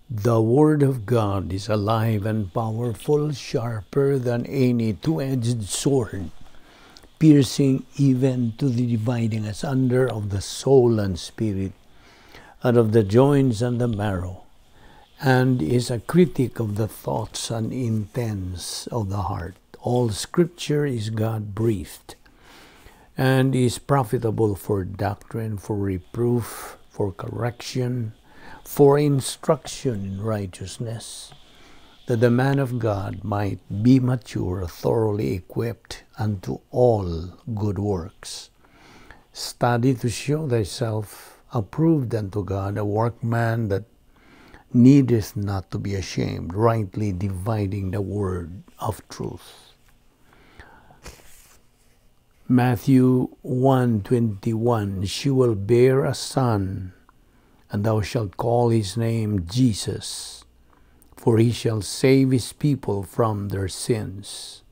The Word of God is alive and powerful, sharper than any two-edged sword, piercing even to the dividing asunder of the soul and spirit, and of the joints and the marrow, and is a critic of the thoughts and intents of the heart. All Scripture is God-breathed, and is profitable for doctrine, for reproof, for correction, for instruction in righteousness, that the man of God might be mature, thoroughly equipped unto all good works. Study to show thyself approved unto God, a workman that needeth not to be ashamed, rightly dividing the word of truth. Matthew 1:21, she will bear a son, and thou shalt call his name Jesus, for he shall save his people from their sins.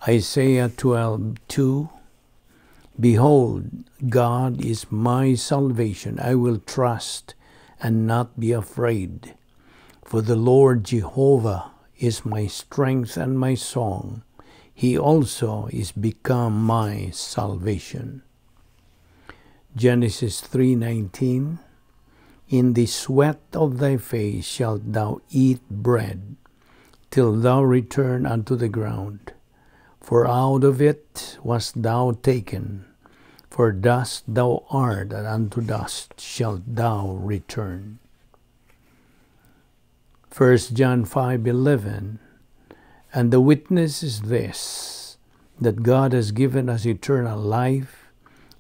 Isaiah 12:2, behold, God is my salvation. I will trust and not be afraid. For the Lord Jehovah is my strength and my song. He also is become my salvation. Genesis 3:19, in the sweat of thy face shalt thou eat bread, till thou return unto the ground. For out of it wast thou taken, for dust thou art, and unto dust shalt thou return. 1 John 5:11, and the witness is this, that God has given us eternal life,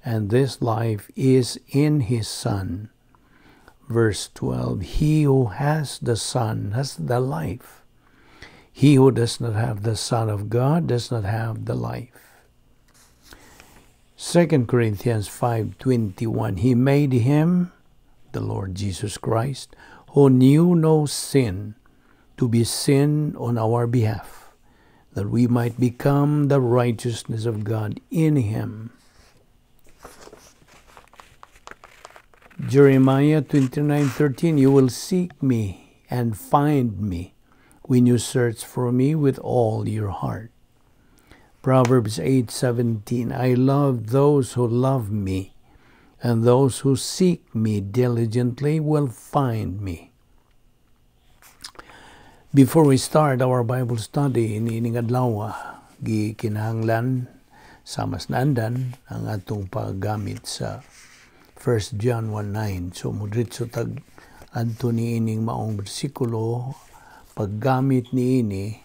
and this life is in his Son. Verse 12, he who has the Son has the life. He who does not have the Son of God does not have the life. 2 Corinthians 5:21, he made him, the Lord Jesus Christ, who knew no sin, to be sin on our behalf, that we might become the righteousness of God in him. Jeremiah 29:13, you will seek me and find me when you search for me with all your heart. Proverbs 8:17, I love those who love me, and those who seek me diligently will find me. Before we start our Bible study, iniining adlaw, gikinahanglan sa masnandan ang atong paggamit sa 1 John 1:9. So, mudritso tag adto ni ining maong bersikulo, paggamit ni ini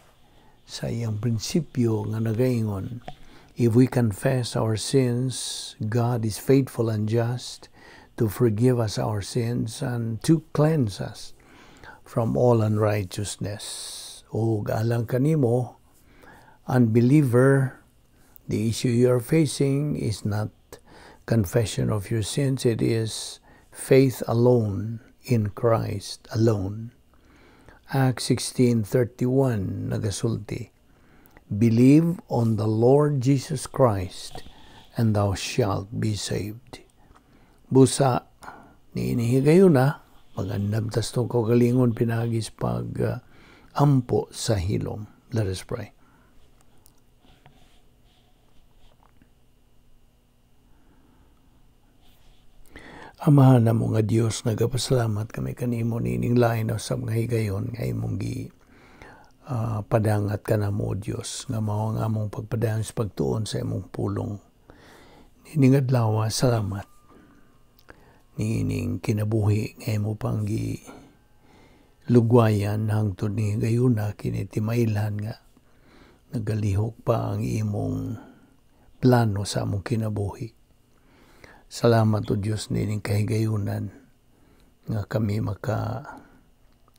sa iyang prinsipyo nga nagaingon, if we confess our sins, God is faithful and just to forgive us our sins and to cleanse us from all unrighteousness. O alang kanimo, unbeliever, the issue you are facing is not confession of your sins, it is faith alone in Christ alone. Acts 16:31 nagasulti, believe on the Lord Jesus Christ and thou shalt be saved. Busa ni inihigayon na magandam tas tong kaugalingon pinagis pag ampo sa hilom. Let us pray. Amahan na mo nga Diyos, nagapasalamat kami kanimo nining lain sa mga higayon nga imong padangat ka na mo Diyos, nga mao nga among pagpadang sa pagtuon sa imong pulong. Nining adlaw, salamat. Nining kinabuhi nga imo pang lugwayan hangtod ni gayuna kini timailhan nga nagalihok pa ang imong plano sa among kinabuhi. Salamat o Diyos nining kahigayunan nga kami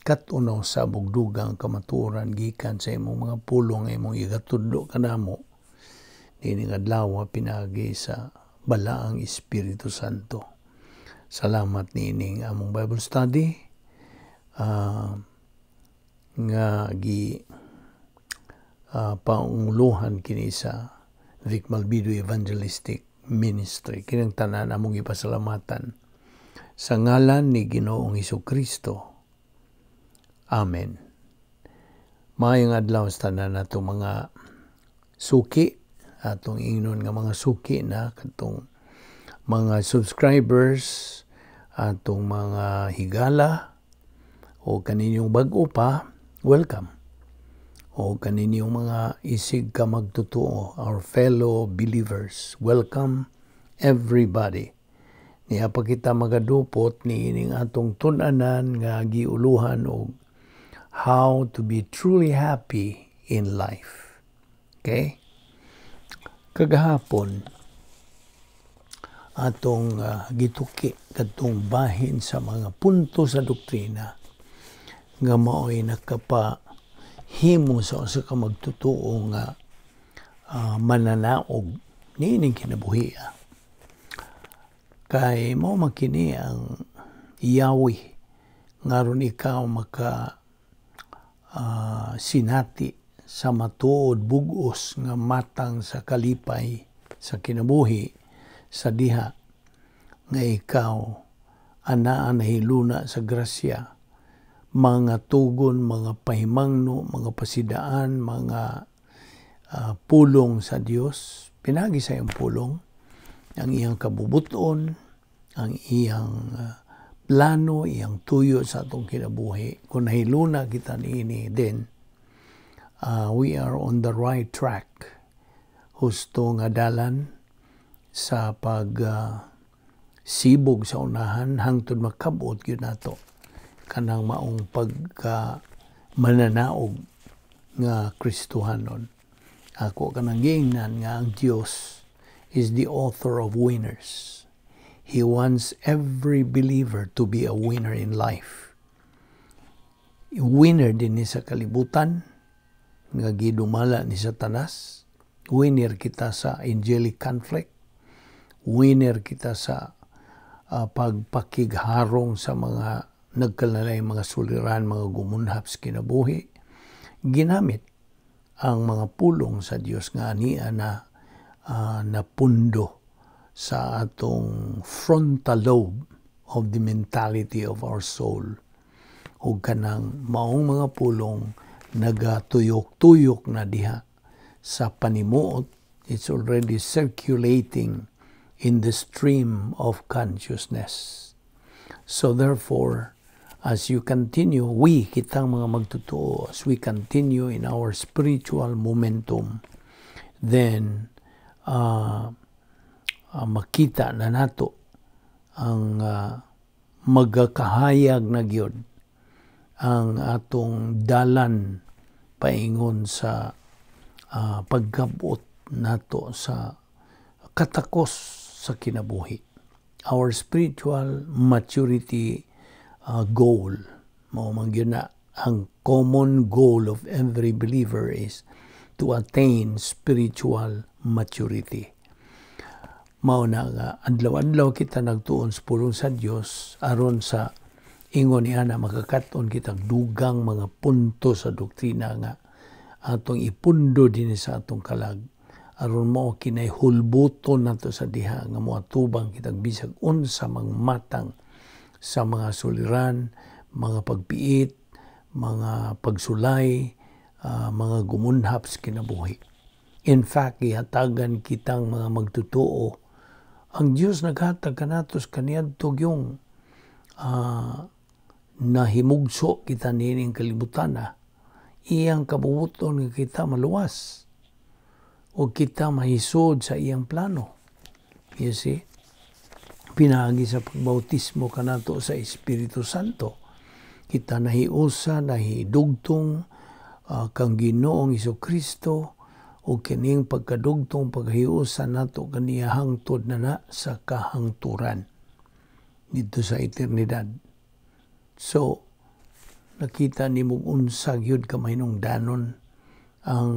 katunaw sa bugdugang kamaturan gikan sa imong mga pulong nga imong igatudlo kanamo nining adlaw pinagi sa balaang Espiritu Santo. Salamat nining among Bible study nga paunguluhan kini sa Vic Malbido Evangelistic Ministry. Kinang tanan among ipasalamatan Sa ngalan ni Ginoong Hesukristo. Amen. Maayong adlaw sa tanan natong mga suki, atong ingnon nga mga suki na katong mga subscribers, atong mga higala, o kaninyong bag-o pa, welcome. O kaninyong mga isig ka magtutuo, our fellow believers, welcome everybody. Niya pa kita magadupot ni ining atong tun-anan nga giuluhan og how to be truly happy in life. Okay? Kagahapon, atong gituki katong bahin sa mga punto sa doktrina nga mao'y nakapahimo sa usa ka magtutuo nga mananaog niining kinabuhi. Kay mao makini ang iyawi ngaron ikaw maka sinati sa matuod bugos nga matang sa kalipay sa kinabuhi sa diha nga ikaw anaa nahiluna sa grasya, mga tugon, mga pahimangno, mga pasidaan, mga pulong sa Dios, pinagi sa iyang pulong, ang iyang kabubuton, ang iyang plano, iyang tuyo sa atong kinabuhi. Kung nahiluna kita niini din, we are on the right track. Husto nga dalan sa pag sibog sa unahan hangtod makabot gyud nato kanang maong pagka mananaog nga Kristohanon. Ako kanang giingnan nga ang Dios is the author of winners. He wants every believer to be a winner in life. Winner din ni sa kalibutan nga gidumala ni Satanas. Winner kita sa angelic conflict. Winner kita sa pagpakigharong sa mga nagkalalay mga suliran, mga gumunhap sa kinabuhi. Ginamit ang mga pulong sa Dios nga ania na napundo sa atong frontal lobe of the mentality of our soul. O kanang maong mga pulong nagatuyok-tuyok na diha sa panimuot. It's already circulating in the stream of consciousness. So therefore, as you continue, kitang mga magtutuo, as we continue in our spiritual momentum, then makita na nato ang magakahayag na gyud ang atong dalan paingon sa pagkabot nato sa katakos sa kinabuhi. Our spiritual maturity goal, mao man gyud na ang common goal of every believer is to attain spiritual maturity. Mao na nga adlaw-adlaw kita nagtuon sa pulong sa Dios aron sa ingon niya na makakaton kita dugang mga punto sa doktrina nga atong ipundo din sa atong kalag aron mo kinay hulbuton nato sa diha nga moatubang kitag bisag unsa mang matang sa mga suliran, mga pagpiit, mga pagsulay, mga gumunhap sa kinabuhi. In fact, ihatagan kitang mga magtutuo. Ang Diyos naghatag kanatos kaniadtog yung nahimugso kita nining kalibutan na iyang kabubuton nga kita maluwas o kita mahisod sa iyang plano. You see? Pinagi sa pagbautismo kanato sa Espiritu Santo. Kita nahiusa, nahidugtong kang Ginoong Hesukristo o kining pagkadugtong paghiusa nato kaniya hangtod na sa kahangturan dito sa eternidad. So, nakita ni mong unsag yun kamahinungdanon ang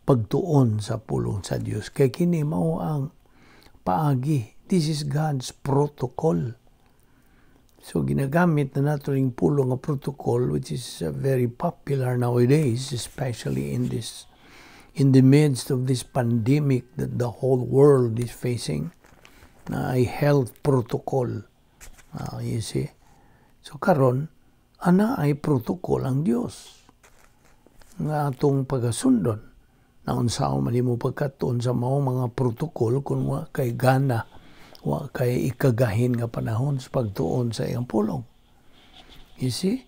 pagtuon sa pulong sa Dios. Kaya kini mao ang paagi. This is God's protocol. So ginagamit na nato yung pulong nga protocol which is very popular nowadays, especially in the midst of this pandemic that the whole world is facing, na ay health protocol. You see? So karon ana ay protocol ang Dios nga atong pagasundon. Naon sao man mo pagkatuon sa mao mga protocol kung wa kay gana, wa kay ikagahin nga panahon sa pagtuon sa iyang pulong. You see?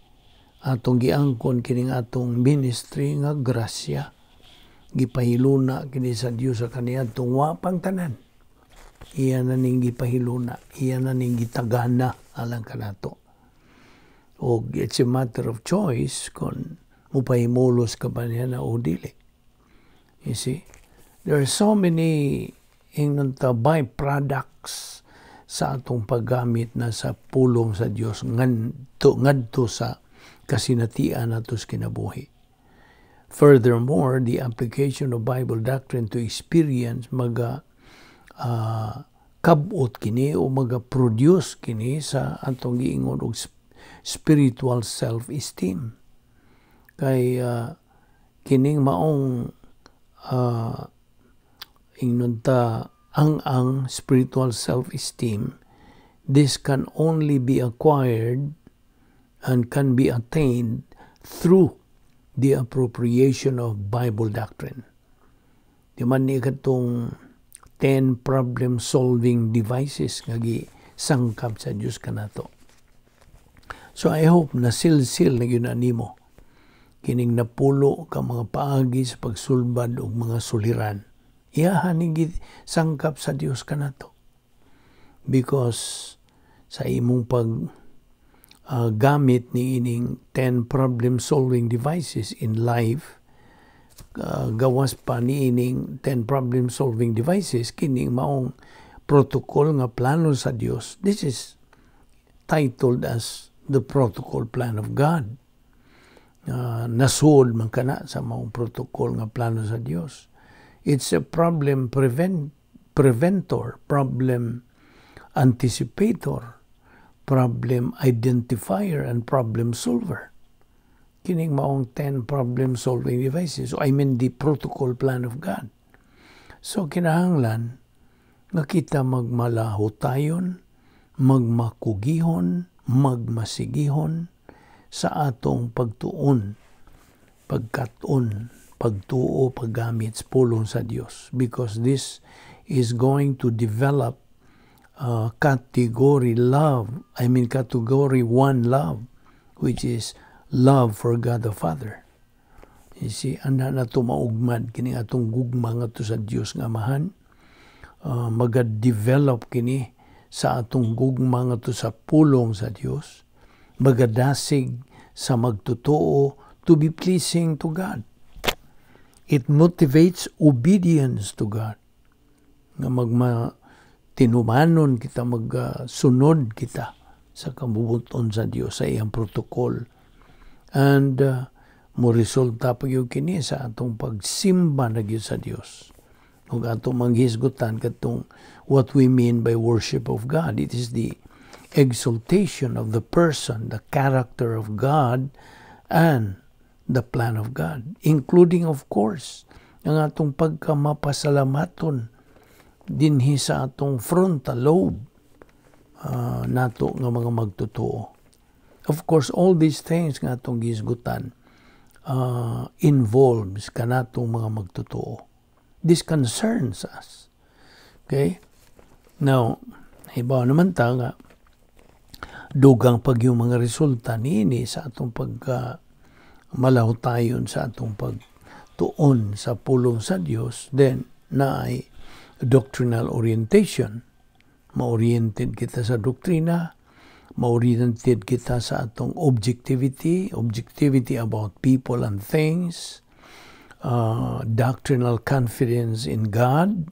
Atong giangkon kining atong ministry nga grasya. Gipahiluna kini sa Dios sa kaniadtong wa pang tanan. Iya na ning gipahiluna, iya na ning gitagana alang kanato. O it's a matter of choice kung mupahimulos ka ba niya na o dili. You see? There are so many byproducts sa atong paggamit na sa pulong sa Dios ngadto sa kasinatian nato sa kinabuhi. Furthermore, the application of Bible doctrine to experience kabot kini o produce kini sa atong giingon og spiritual self-esteem. Kay kining maong ang spiritual self-esteem, this can only be acquired and can be attained through the appropriation of Bible doctrine. Di man ni katong 10 problem-solving devices nga gisangkap sa Dios kanato. So I hope na silsil na yun nimo kining napulo ka mga paagi sa pagsulbad og mga suliran. Iyahan ning sangkap sa Dios kanato. Because sa imong gamit ni ining 10 problem-solving devices in life, gawas pa ni ining 10 problem-solving devices kining maong protocol nga plano sa Dios. This is titled as the protocol plan of God. Nasud man kana sa maong protocol nga plano sa Dios. It's a problem preventor, problem anticipator, problem identifier, and problem solver. Kining maong 10 problem-solving devices. So, I mean the protocol plan of God. So, kinahanglan nga kita magmalahutayon, magmakugihon, magmasigihon sa atong pagtuon, pagkatuon, pagtuo, paggamit sa pulong sa Dios. Because this is going to develop category 1 love, which is love for God the Father. You see, anda na ito maugmad, kini atong gugma nga to sa Diyos nga Amahan, mag-develop kini sa atong gugma nga to sa pulong sa Diyos, magadasig sa magtutuo to be pleasing to God. It motivates obedience to God. Nga tinumanon kita, magsunod kita sa kabubuton sa Diyos, sa iyang protocol. And mo resulta pa yung kini sa atong pagsimba na gyud sa Dios. Ug atong manghisgutan katong what we mean by worship of God. It is the exaltation of the person, the character of God, and the plan of God, including of course ang atong pagkamapasalamaton dinhi sa atong frontal lobe nato nga mga magtotoo. Of course, all these things nga atong gisgutan involves kanatong mga magtotoo. This concerns us. Okay? Now, iba naman ta nga dugang pag yung mga resulta niini sa atong malahutayon sa atong pagtuon sa pulong sa Dios, then na ay doctrinal orientation. Ma-oriented kita sa doktrina, ma-oriented kita sa atong objectivity about people and things, doctrinal confidence in God,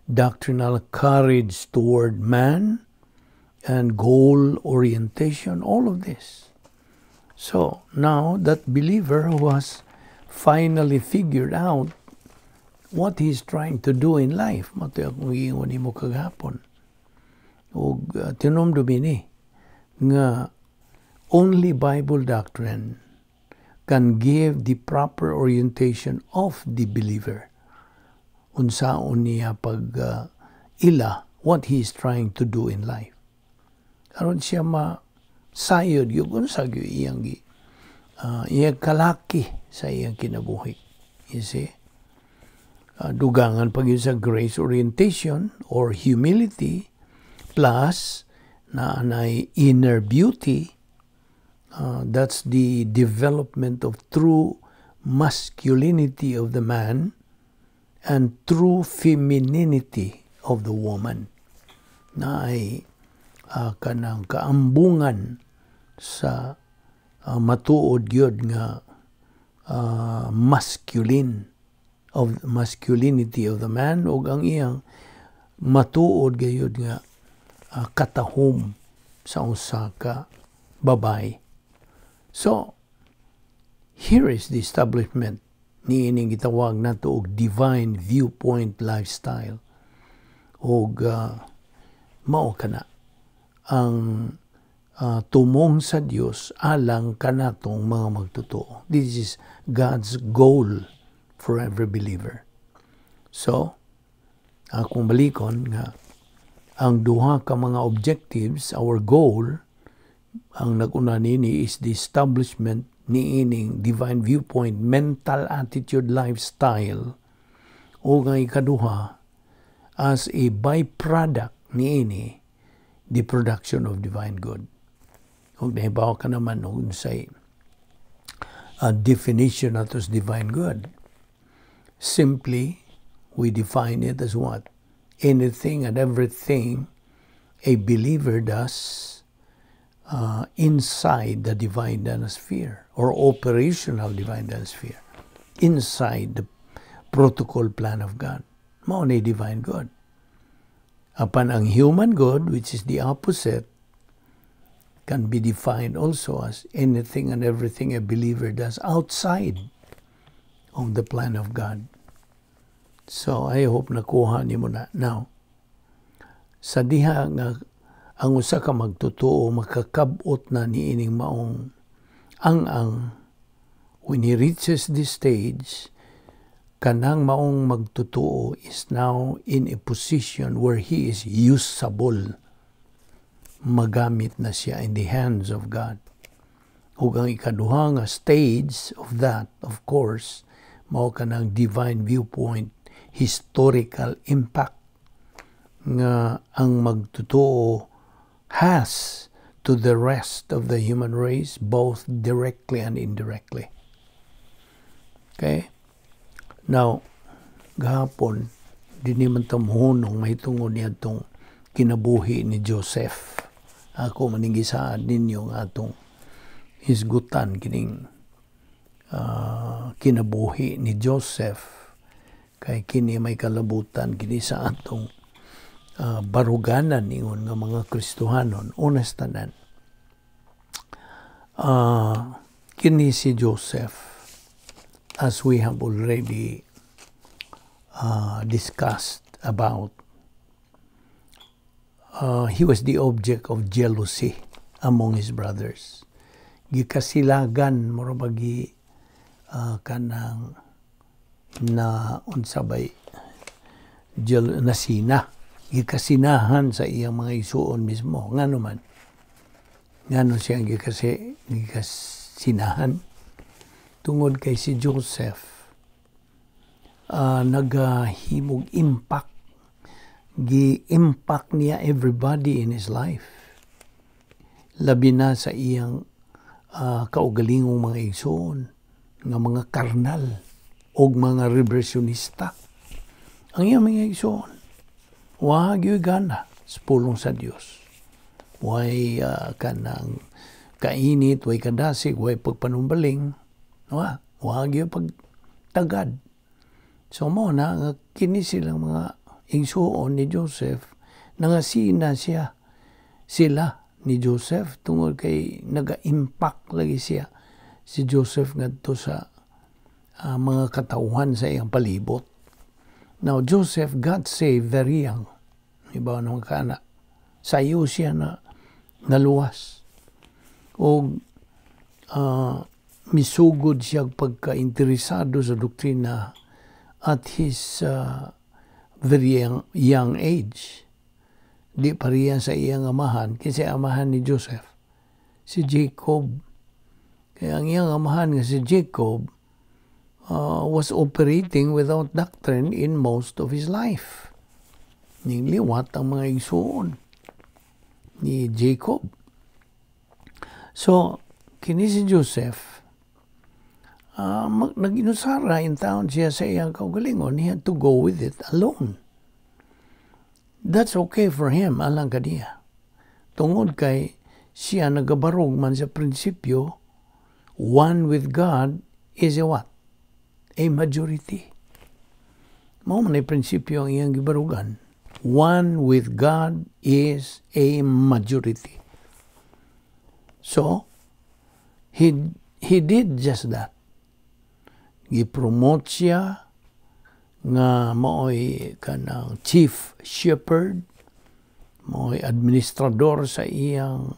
doctrinal courage toward man, and goal orientation, all of this. So, now that believer who has finally figured out what he's trying to do in life, matoy akong iingon mo kagapon, o tinumdumi ni, nga only Bible doctrine can give the proper orientation of the believer. Unsaon niya ila what he is trying to do in life. aron siya sayod yung sa iyang iyang kalaki sa iyang kinabuhi. You see? Dugangan pag yun sa grace orientation or humility plus na anay inner beauty. That's the development of true masculinity of the man and true femininity of the woman. Na ay kanang kaambungan sa matuod gyud nga masculinity of the man ug ang iyang matuod gayud nga katahom sa usa ka babay. So here is the establishment ni ining gitawag nato og divine viewpoint lifestyle. Og mao kana ang tumong sa Dios alang kanatong mga magtotoo. This is God's goal for every believer. So, akong balikon nga ang duha ka mga objectives, our goal, ang nag-una nini is the establishment ni ining divine viewpoint, mental attitude lifestyle, o nga ikaduha, as a byproduct ni ini, the production of divine good. Kung nahibaw ka naman nung say definition of this divine good, simply, we define it as what? Anything and everything a believer does inside the divine dynasty or operational divine dynasty, inside the protocol plan of God. Mao ni divine good. Apan ang human good, which is the opposite, can be defined also as anything and everything a believer does outside of the plan of God. So, I hope nakuha ni mo na. Now, sa diha nga ang usa ka magtotoo, makakabot na ni ining maong ang when he reaches this stage, kanang maong magtotoo is now in a position where he is usable. Magamit na siya in the hands of God. Ug ang ikaduha nga stage of that, of course, mao kanang divine viewpoint, historical impact nga ang magtotoo has to the rest of the human race, both directly and indirectly. Okay? Now, gahapon, di naman tamuhunong may tungod niya itong kinabuhi ni Joseph. Ako maningisaan ninyo nga itong hisgutan kining kinabuhi ni Joseph. Kay kini may kalabutan kini sa atong baruganan ingon nga mga Kristohanon. Honestanan. Kini si Joseph, as we have already discussed about, he was the object of jealousy among his brothers. Gikasilagan morabagi kanang na unsabay nasina, gikasinahan sa iyang mga isuon mismo. Ngano man? Ngano siyang gikasinahan? Tungod kay si Joseph, naghimog impact. Gi-impact niya everybody in his life. Labi na sa iyang kaugalingong mga igsoon, nga mga karnal, o mga reversionista. Ang iyang mga igsoon, wag yung gana sa pulong sa Diyos. Way kanang kainit, way kadasig, way pagpanumbaling, wag yung pagtagad. So mo na, kini silang mga igsoon ni Joseph, nangasina sila ni Joseph, tungod kay naga-impact lagi siya si Joseph ngadto sa mga katauhan sa iyang palibot. Now, Joseph got saved very young. Iba naman kana. Sayo siya na naluwas. O misugod siya pagka-interesado sa doktrina at his very young age. di pariya sa iyang amahan, kasi amahan ni Joseph, si Jacob. Kaya ang iyang amahan nga si Jacob was operating without doctrine in most of his life. Liwat ang mga igsuon ni Jacob. So, kini si Joseph, nag-inusara in town siya sa iyang kaugalingon, he had to go with it alone. That's okay for him, alang kaniya. Tungod kay siya nagabarog man sa prinsipyo, one with God is a what? A majority. Mao man ay prinsipyo ang iyang gibarugan. One with God is a majority. So, he did just that. Gipromote siya nga maoy kanang chief shepherd, maoy administrador sa iyang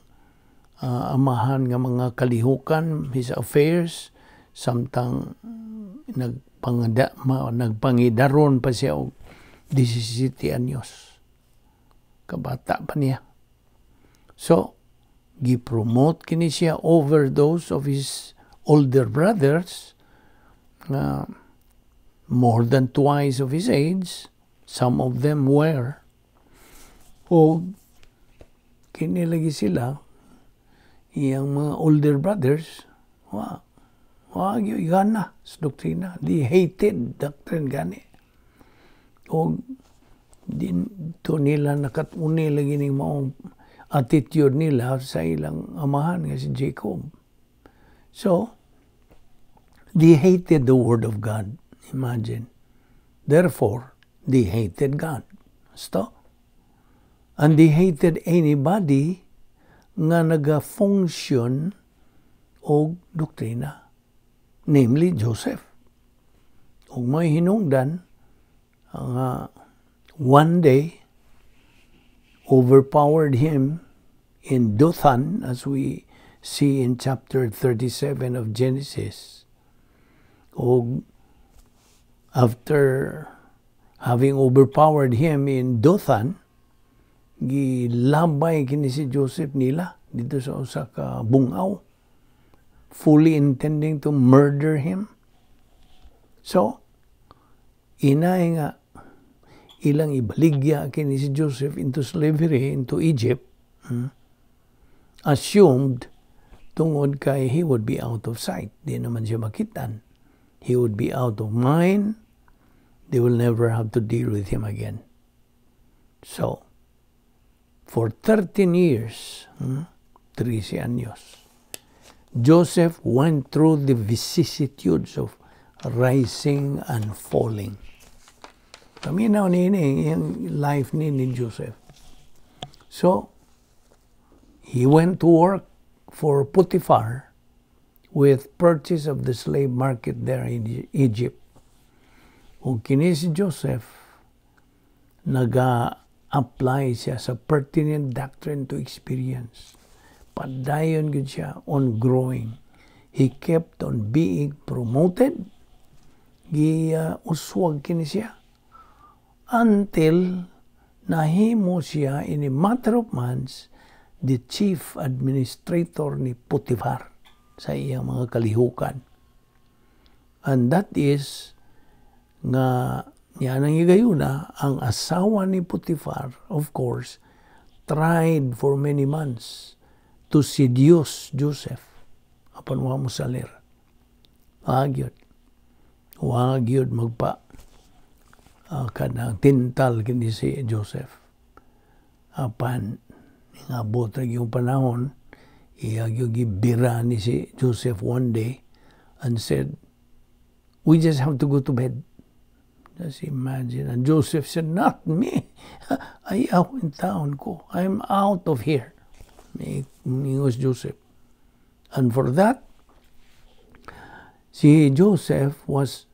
amahan nga mga kalihukan, his affairs, samtang nagpangidaron pa siya og 17 anyos. Kabata pa niya. So, gipromote kini siya over those of his older brothers na more than twice of his age. Some of them were. O kinilagi sila, iyang mga older brothers, wag yun na sa doktrina. They hated doctrine gani. O dito nila nakatuni lagi ng mga attitude nila sa ilang amahan nga si Jacob. So, they hated the word of God. Imagine. Therefore, they hated God. Stop. And they hated anybody nga naga-function o doktrina. Namely, Joseph. Ug may hinungdan, one day, overpowered him in Dothan, as we see in chapter 37 of Genesis. O after having overpowered him in Dothan, gilabay kini si Joseph nila dito sa usa ka bungaw, fully intending to murder him. So, inay nga ilang ibaligya kini si Joseph into slavery, into Egypt, assumed tungod kay he would be out of sight. Di naman siya makitan. He would be out of mind. They will never have to deal with him again. So, for 13 years, 13 años, Joseph went through the vicissitudes of rising and falling. Kaminaw nini yung life ni Joseph. So, he went to work for Potiphar with purchase of the slave market there in Egypt. Kung kini si Joseph, naga-apply siya sa pertinent doctrine to experience. Padayon gud siya on growing. He kept on being promoted. Uswag kini siya. Until nahimo siya in a matter of months the chief administrator ni Potiphar sa iyang mga kalihukan. And that is nga yan ang igayuna, ang asawa ni Potiphar, of course, tried for many months to seduce Joseph. Apan wa mo salir. Wag yun magpa kanang tintal kini si Joseph. Apan ingabot ra yung panahon, gibira ni si Joseph one day and said, "We just have to go to bed." Just imagine. And Joseph said, "Not me. Ayaw in town ko. I'm out of here." Mingos Joseph. And for that, si Joseph was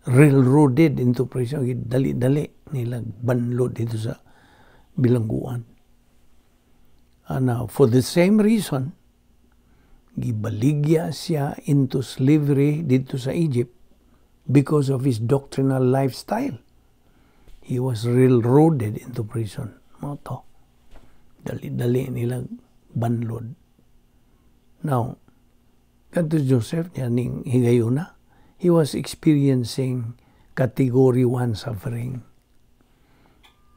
railroaded into prison. Dali-dali nilang banlod dito sa bilangguan. And now, for the same reason, gibaligya siya into slavery dito sa Egypt because of his doctrinal lifestyle. He was railroaded into prison. Moto. Dali-dali nilang banlod. Now, kanto Joseph niya ning higayuna, he was experiencing category 1 suffering.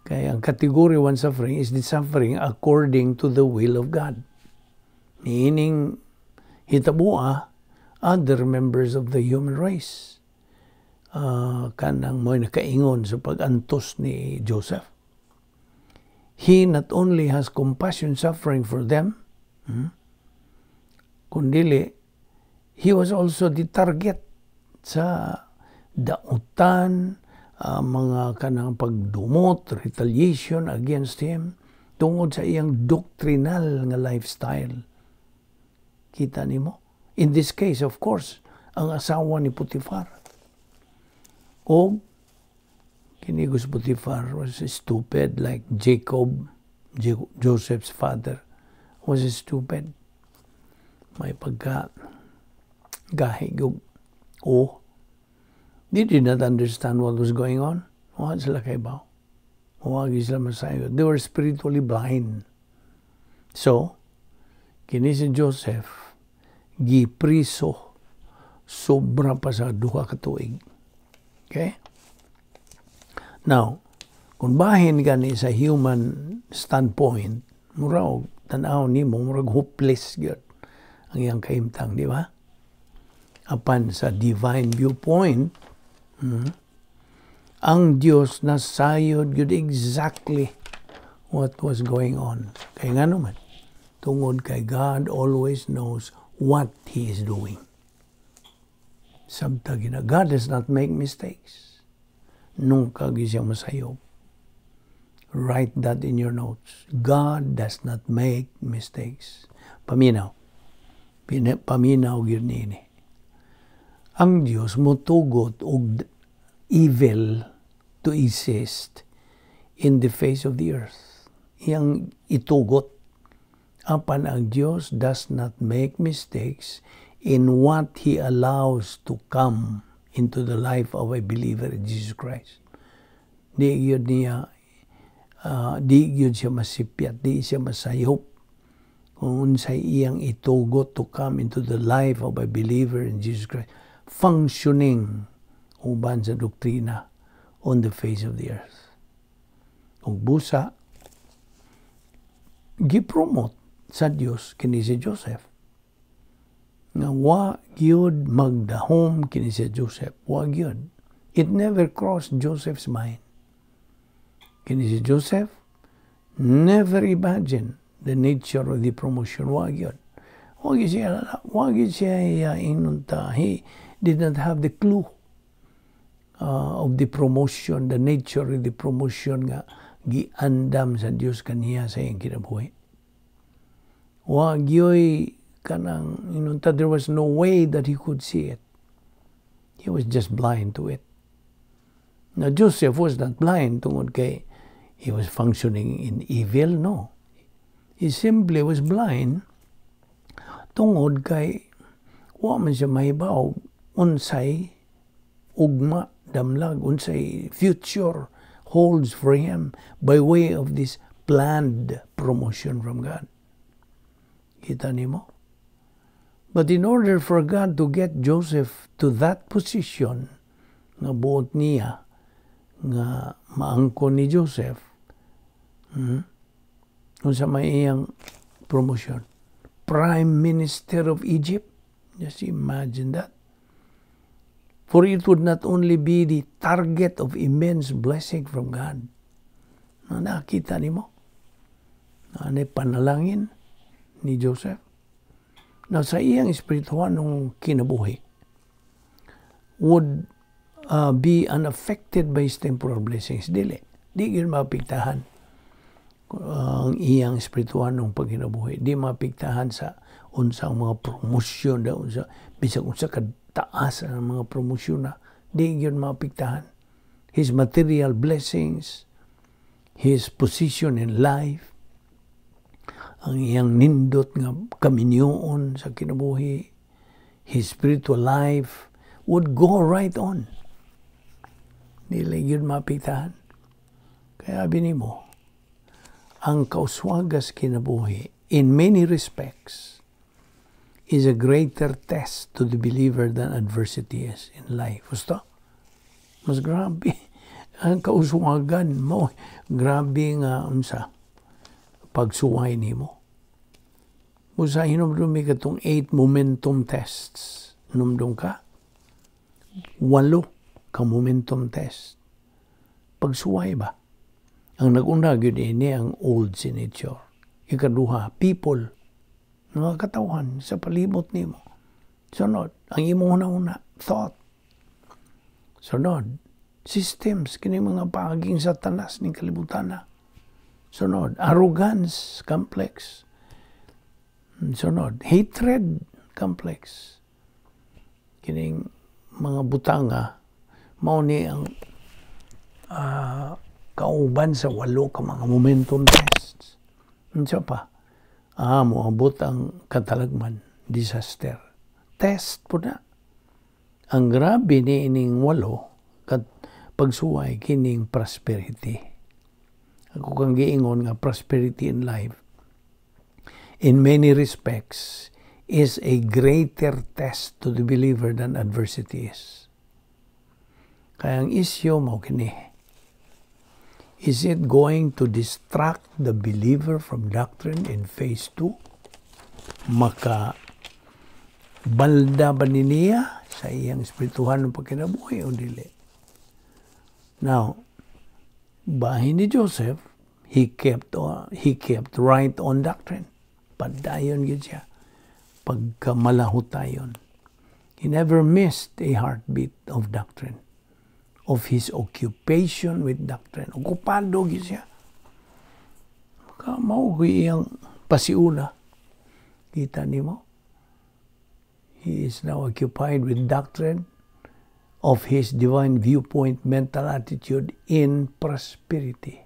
Kaya ang category 1 suffering is the suffering according to the will of God. Meaning, hitabua, other members of the human race. Kanang mo'y nakaingon sa pag-antos ni Joseph. He not only has compassion suffering for them, kundili, he was also the target sa dautan, mga kanang pagdumot, retaliation against him, tungod sa iyang doctrinal nga lifestyle. Kita nimo? In this case, of course, ang asawa ni Potiphar. O, kinigos Potiphar was stupid like Jacob, Joseph's father, was stupid. May pagka-gahig. They did not understand what was going on. Huwag sila kaibaw. Huwag sila masayo. They were spiritually blind. So, kini si Joseph, gipriso, sobra pa sa 2 ka tuig. Okay? Now, kung bahin gani sa human standpoint, murag, tanaw ni mo, murag hopeless yun ang iyang kaimtang, di ba? Apan sa divine viewpoint, ang Diyos nasayod yun exactly what was going on. Kaya nga naman, tungod kay God always knows what He is doing. Sabtag na, God does not make mistakes. Nung kagi siya masayob. Write that in your notes. God does not make mistakes. Paminaw. Paminaw yun nini. Ang Diyos mutugot og evil to exist in the face of the earth. Iyang itugot. Apan ang Diyos does not make mistakes in what He allows to come into the life of a believer in Jesus Christ. Di yun siya masipyat, di siya masayop. Kung sa iyang itugot to come into the life of a believer in Jesus Christ, functioning uban sa doktrina on the face of the earth. Kung busa, gipromote sa Diyos kini si Joseph. Nga wa gyud magdahom kini si Joseph. Wa gyud. It never crossed Joseph's mind. Kini si Joseph never imagined the nature of the promotion. Wa gyud. Wa gyud siya inunta. He did not have the clue of the promotion, the nature of the promotion nga giandam sa Dios kaniya sa iyang kinabuhi. Wa gyud kanang inunta, there was no way that he could see it. He was just blind to it. Now Joseph was not blind tungod kay he was functioning in evil, no. He simply was blind tungod kay wa man siya mahibaw unsay ugma damlag, unsay future holds for him by way of this planned promotion from God. Kita nimo? But in order for God to get Joseph to that position, nga buot niya, nga maangkon ni Joseph, kung sa may iyang promotion, Prime Minister of Egypt, just imagine that. For it would not only be the target of immense blessing from God. Nakita ni mo? Panalangin ni Joseph. Now, sa iyang espirituhan nung kinabuhi would be unaffected by his temporal blessings. Dili yun mapiktahan ang iyang espirituhan nung pagkinabuhi. Di mapiktahan sa unsang mga promosyon, bisag unsa kataas ang mga promosyon na. Di yun mapiktahan. His material blessings, his position in life, ang iyang nindot nga kaminyoon sa kinabuhi, his spiritual life would go right on. Dili yun mapiktahan. Kaya binimo, ang kauswagas kinabuhi, in many respects, is a greater test to the believer than adversity is in life. Gusto? Mas grabe. Ang kauswagan mo, grabe nga pagsuway ni mo. Usa hinumdumi ka itong 8 momentum tests. Hinumdum ka? 8 ka momentum test. Pagsuway ba? Ang nag-una yun ang old signature. Ikaduha, people. Mga katawan sa palibot ni mo. Sunod, ang imong una, thought. Sunod, systems, kini mga paging satanas ng kalibutan na. Sunod, arrogance, complex. Sunod, hatred, complex. Kining mga butanga, mao ni ang kauban sa 8 ka mga momentum tests. Unsa pa? Moabot ang katalagman, disaster. Test po na. Ang grabe ni ining 8 kat pagsuway kining prosperity. Ako kang giingon nga prosperity in life, in many respects, is a greater test to the believer than adversity is. Kaya ang isyo mo kini, is it going to distract the believer from doctrine in phase 2? Balda ba niya sa iyang espirituhan ng pagkinabuhi o dili? Now, bahin ni Joseph, he kept right on doctrine. Padayon yun siya. Pagkamalahutayon. He never missed a heartbeat of doctrine, of his occupation with doctrine. Okupado yun siya. Maugoy iyang pasiuna. Kita ni mo? He is now occupied with doctrine of his divine viewpoint, mental attitude in prosperity.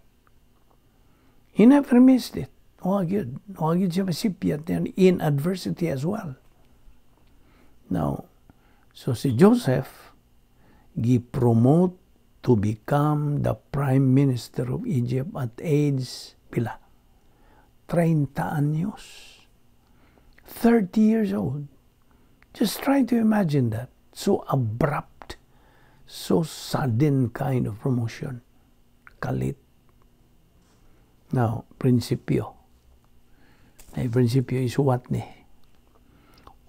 He never missed it. Huwag siya masipyat in adversity as well. Now, so si Joseph, gi-promote to become the Prime Minister of Egypt at age, 30 anyos. 30 years old. Just try to imagine that. So abrupt, so sudden kind of promotion. Kalit. Now, prinsipyo. Prinsipyo is what ni?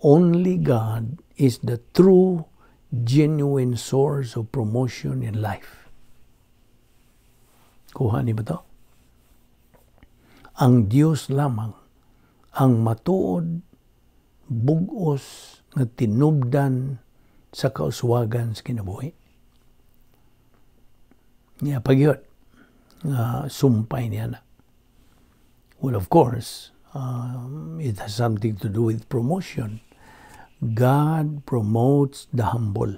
Only God is the true, genuine source of promotion in life. Kuha ni ba to? Ang Diyos lamang ang matuod, bugos, nga tinubdan sa kauswagan sa kinabuhi. Niya pagyot nga sumpay niya na. Well, of course, it has something to do with promotion. God promotes the humble.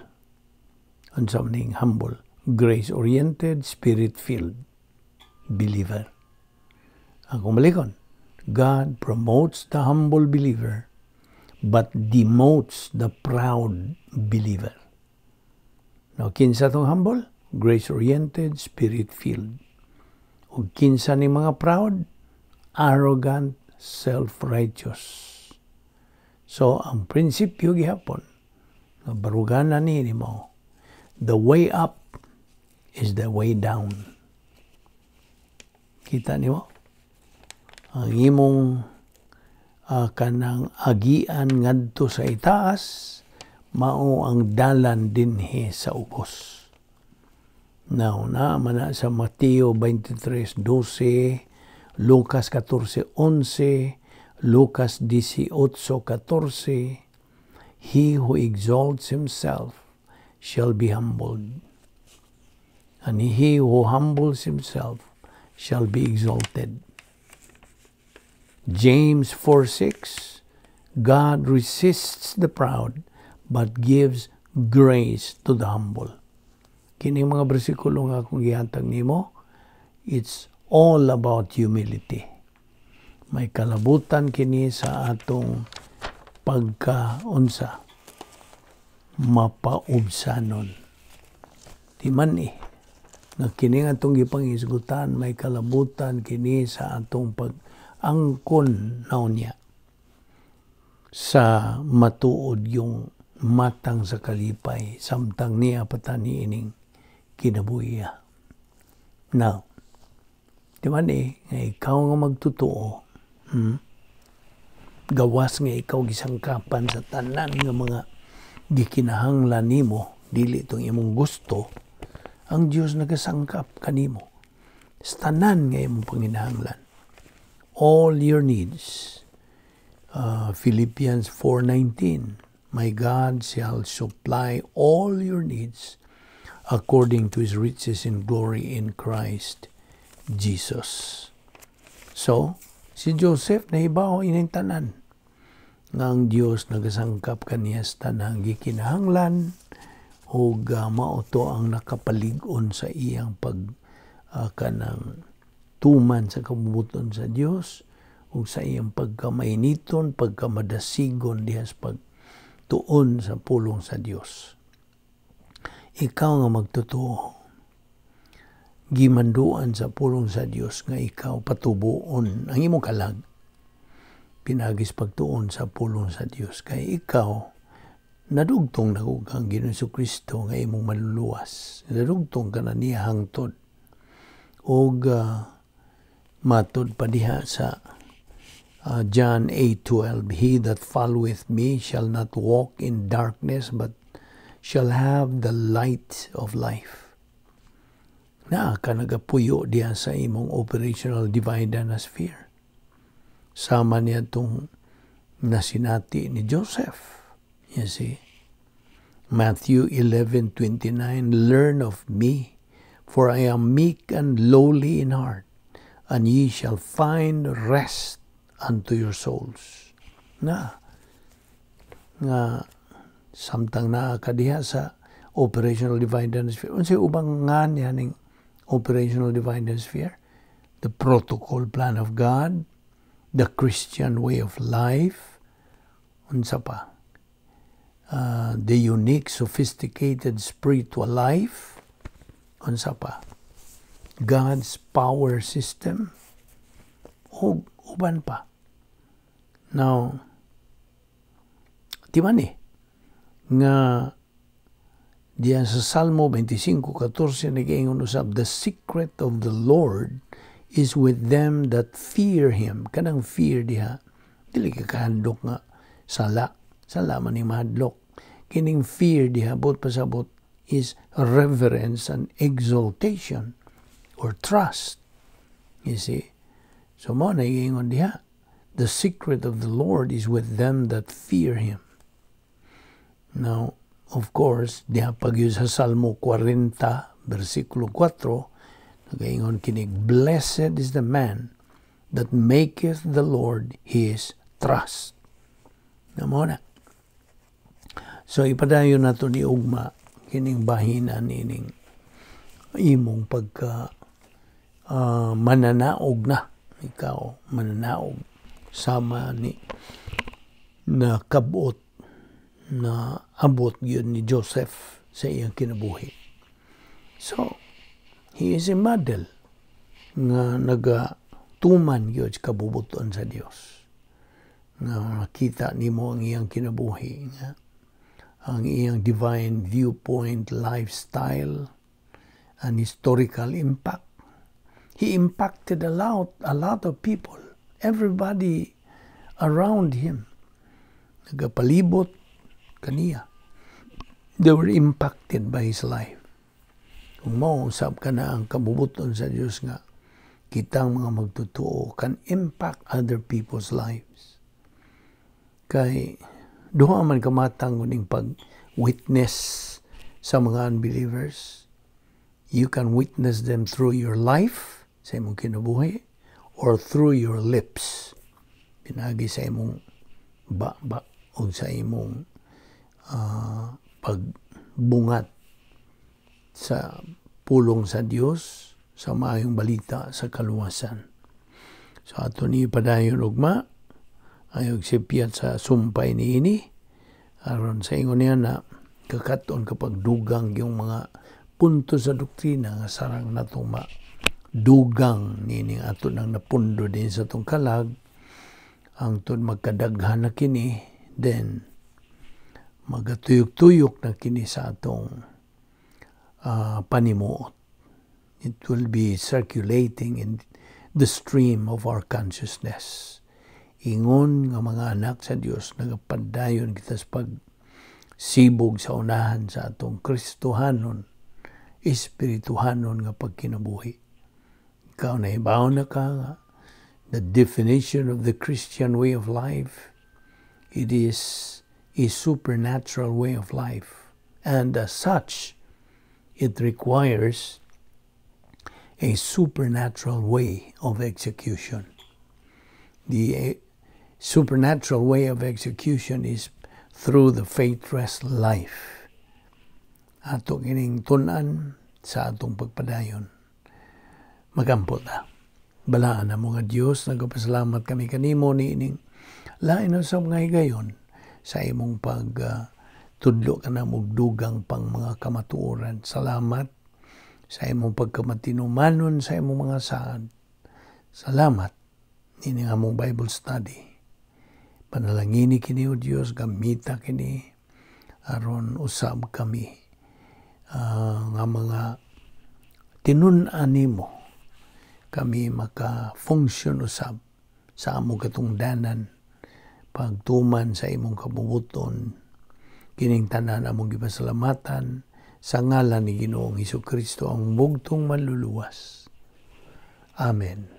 Ano sa maning humble? Grace-oriented, spirit-filled believer. Ang kumalikon, God promotes the humble believer but demotes the proud believer. Now, kinsa tong humble? Grace-oriented, spirit-filled. O kinsa ni mga proud? Arrogant, self-righteous. So, ang prinsipyo gihapon, na baruganan ni mo, the way up is the way down. Kita ni mo? Ang imong kanang agian ngadto sa itaas, mao ang dalan dinhi sa ubos. Now, naman sa Mateo 23:12, Lucas 14:11, Lucas 18:14, he who exalts himself shall be humbled, and he who humbles himself shall be exalted. James 4:6, God resists the proud, but gives grace to the humble. Kini mga bersikulo nga akong gihatag nimo, it's all about humility. May kalabutan kini sa atong pagkaunsa, mapaubsanon. Di man nga kini nga atong gipangisgutan may kalabutan kini sa atong pag-angkon naon niya sa matuod yung matang sa kalipay samtang niya patani ining kinabuhi. Now, di man nga ikaw nga magtotoo, gawas nga ikaw gisangkapan sa tanan nga mga gikinahanglan nimo, dili itong imong gusto, ang Diyos nagasangkap kanimo sa tanan nga imong panginahanglan. All your needs. Philippians 4:19, my God shall supply all your needs according to His riches in glory in Christ Jesus. So, si Joseph nahibaw ining tanan nga ang Dios nagasangkap kaniya sa tanang gikinahanglan ug mao to ang nakapalig-on sa iyang kanang tuman sa kabubuton sa Dios ug sa iyang pagkamainiton, pagkamadasigon diha sa pagtuon sa pulong sa Dios. Ikaw nga magtotoo, gimanduan sa pulong sa Dios nga ikaw patubuon ang imong kalag pinagis pagtuon sa pulong sa Dios kay ikaw nadugtong na kang Ginoong Jesucristo nga imong maluluwas. Nadugtong ka na niya hangtod. Og matod pa diha sa John 8:12, he that followeth me shall not walk in darkness but shall have the light of life. Na ka nagapuyo diha sa imong operational divine sphere. Sama niya itong nasinati ni Joseph. You see, Matthew 11:29, learn of me, for I am meek and lowly in heart, and ye shall find rest unto your souls. Nga samtang naa ka diha sa operational divine sphere. Unsay ubang nga niya ning operational divine sphere? The protocol plan of God, the Christian way of life, unsa pa? The unique, sophisticated spiritual life, unsa pa? God's power system, o uban pa. Now, di man nga diyan sa Salmo 25:14 nag-ingon usab, the secret of the Lord is with them that fear Him. Kanang fear diha, dili ka kahandok nga sala man ni mahadlok. Kining fear diha, bot pasabot, is reverence and exaltation or trust. You see? So mo nag-ingon diha, the secret of the Lord is with them that fear Him. Now, of course, diha pag-yun sa Salmo 40, versikulo 4, nag-ingon kinig, blessed is the man that maketh the Lord his trust. Na mo na. So, ipadayon nato ni ugma kining bahinan ining imong pagka mananaog na. Ikaw, mananaog. Sama ni na kabot na abot yun ni Joseph sa iyang kinabuhi. So, he is a model nga nagatuman yun sa kabubuton sa Dios. Nga makita nimo ang iyang kinabuhi, nga ang iyang divine viewpoint, lifestyle, and historical impact. He impacted a lot of people. Everybody around him. Nagapalibot kaniya. They were impacted by his life. Kung mausap ka na ang kabubuton sa Diyos nga, kitang mga magtotoo can impact other people's lives. Kay duha man kamatang uning pag-witness sa mga unbelievers. You can witness them through your life, sa imong kinabuhi, or through your lips. Pinagi sa imong ba o sa imong pagbungat sa pulong sa Dios, sa maayong balita sa kaluwasan. So ato ni padayon ugma, ayog sipyat sa sumpay niini, aron sa ingon niya na kakaton kapag dugang yung mga punto sa doktrina nga sarang natong dugang nining ato nang napundo din sa tong kalag ang tun magkadaghan na kini, then magatuyok-tuyok na kini sa atong panimuot. It will be circulating in the stream of our consciousness. Ingon nga mga anak sa Dios, nagapadayon kita sa pagsibog sa unahan sa atong Kristohanon, Espirituhanon nga pagkinabuhi. Ikaw na ibaw na ka nga, the definition of the Christian way of life, it is a supernatural way of life. And as such, it requires a supernatural way of execution. The supernatural way of execution is through the faithless life. Ato kining tunan sa atong pagpadayon. Magampot na. Balaan na mga Diyos, nagpasalamat kami kanimo niining lain na sa mga higayon sa imong tudlo ka na mugdugang pang mga kamatuoran. Salamat sa imong pagkamatinumanon sa imong mga saad. Salamat nining among Bible study. Panalangini kini o Dios, gamita kini aron usab kami nga mga tinun-an nimo, kami maka-function usab sa among katungdanan, pagtuman sa imong kabubuton, kining tanan among gipasalamatan sa ngalan ni Ginoong Hesukristo ang bugtong manluluwas. Amen.